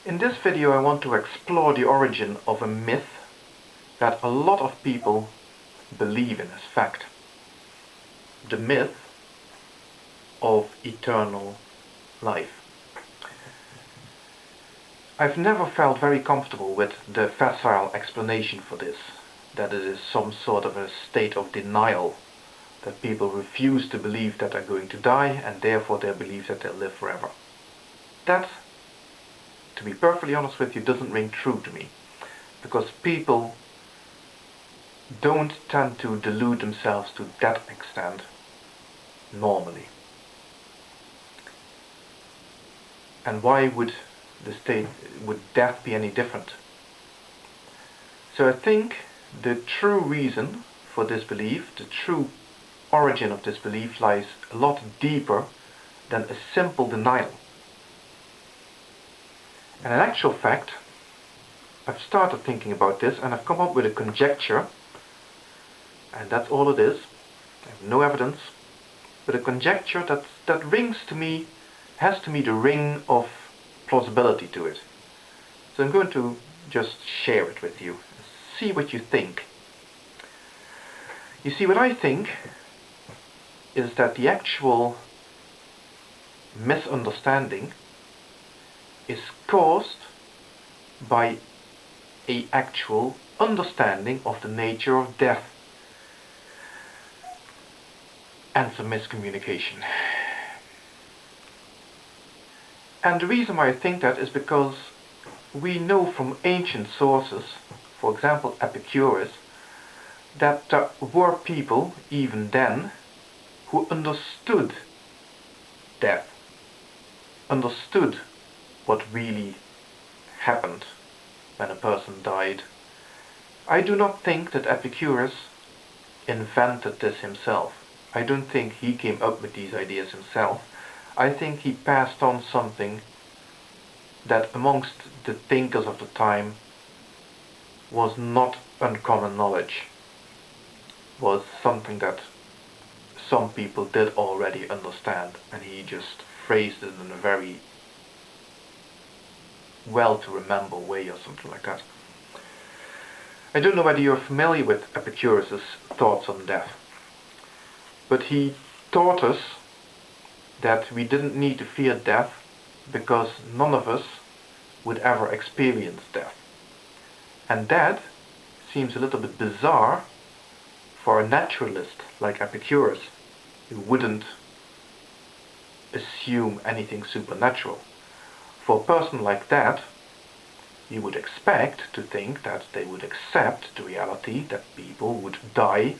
In this video I want to explore the origin of a myth that a lot of people believe in as fact. The myth of eternal life. I've never felt very comfortable with the facile explanation for this, that it is some sort of a state of denial, that people refuse to believe that they're going to die and therefore they believe that they'll live forever. That, to be perfectly honest with you, doesn't ring true to me, because people don't tend to delude themselves to that extent normally. And why would death be any different? So I think the true reason for this belief, the true origin of this belief, lies a lot deeper than a simple denial. And in actual fact, I've started thinking about this and I've come up with a conjecture, and that's all it is. I have no evidence, but a conjecture that rings to me, has to me the ring of plausibility to it. So I'm going to just share it with you, see what you think. You see, what I think is that the actual misunderstanding is caused by an actual understanding of the nature of death and some miscommunication. And the reason why I think that is because we know from ancient sources, for example Epicurus, that there were people, even then, who understood death, understood what really happened when a person died. I do not think that Epicurus invented this himself. I don't think he came up with these ideas himself. I think he passed on something that amongst the thinkers of the time was not uncommon knowledge, was something that some people did already understand, and he just phrased it in a very well to remember way or something like that. I don't know whether you're familiar with Epicurus' thoughts on death, but he taught us that we didn't need to fear death because none of us would ever experience death. And that seems a little bit bizarre for a naturalist like Epicurus, who wouldn't assume anything supernatural. For a person like that, you would expect to think that they would accept the reality that people would die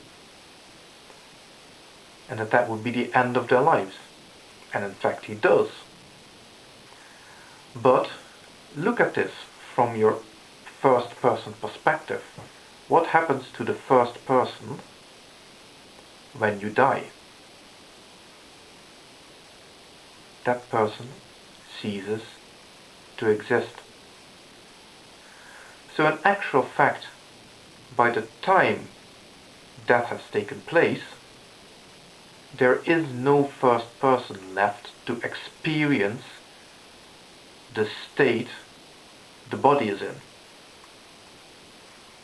and that would be the end of their lives. And in fact he does. But look at this from your first person perspective. What happens to the first person when you die? That person ceases to exist. So in actual fact, by the time death has taken place, there is no first person left to experience the state the body is in.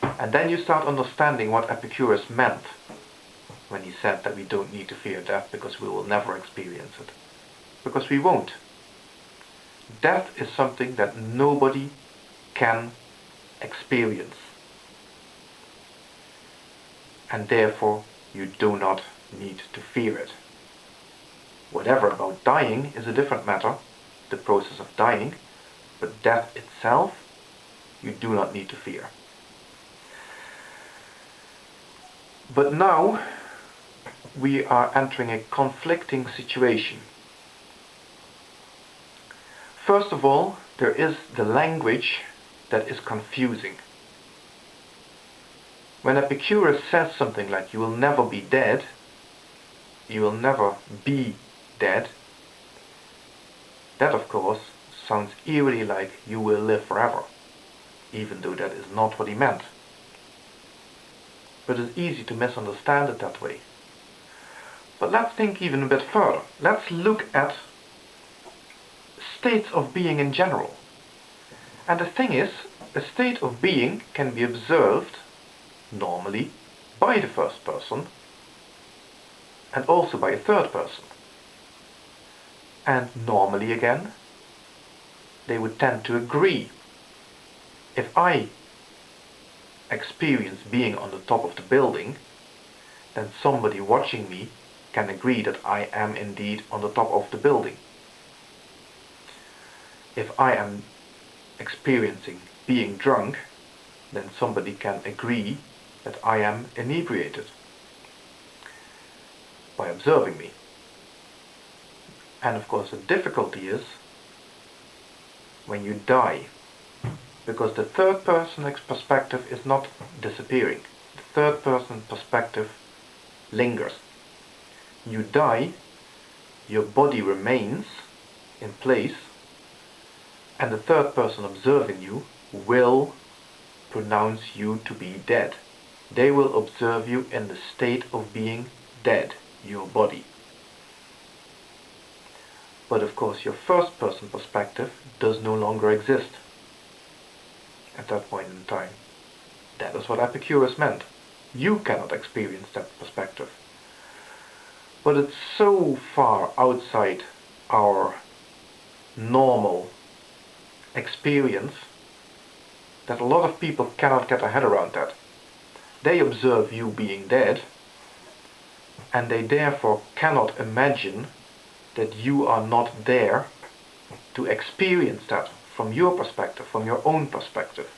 And then you start understanding what Epicurus meant when he said that we don't need to fear death because we will never experience it. Because we won't. Death is something that nobody can experience. And therefore you do not need to fear it. Whatever about dying is a different matter, the process of dying, but death itself you do not need to fear. But now we are entering a conflicting situation. First of all, there is the language that is confusing. When Epicurus says something like you will never be dead, you will never be dead, that of course sounds eerily like you will live forever, even though that is not what he meant. But it's easy to misunderstand it that way. But let's think even a bit further. Let's look at states of being in general. And the thing is, a state of being can be observed, normally, by the first person, and also by a third person. And normally again, they would tend to agree. If I experience being on the top of the building, then somebody watching me can agree that I am indeed on the top of the building. If I am experiencing being drunk, then somebody can agree that I am inebriated by observing me. And of course the difficulty is when you die, because the third person perspective is not disappearing. The third person perspective lingers. You die, your body remains in place, and the third person observing you will pronounce you to be dead. They will observe you in the state of being dead, your body. But of course your first person perspective does no longer exist at that point in time. That is what Epicurus meant. You cannot experience that perspective. But it's so far outside our normal experience that a lot of people cannot get their head around that. They observe you being dead, and they therefore cannot imagine that you are not there to experience that from your perspective, from your own perspective.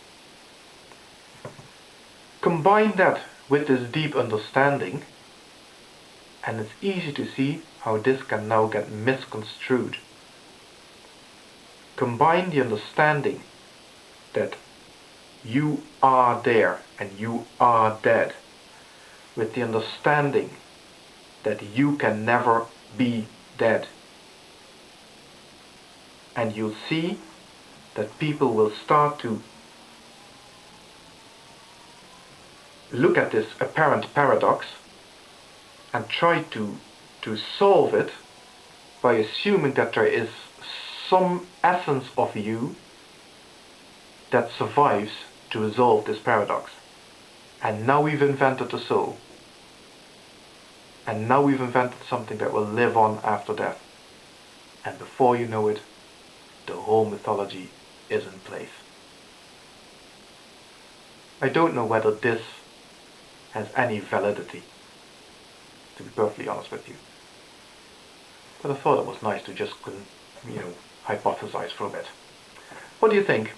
Combine that with this deep understanding, and it's easy to see how this can now get misconstrued. Combine the understanding that you are there and you are dead with the understanding that you can never be dead. And you'll see that people will start to look at this apparent paradox and try to solve it by assuming that there is some essence of you that survives to resolve this paradox. And now we've invented the soul. And now we've invented something that will live on after death. And before you know it, the whole mythology is in place. I don't know whether this has any validity, to be perfectly honest with you. But I thought it was nice to just, hypothesize for a bit. What do you think?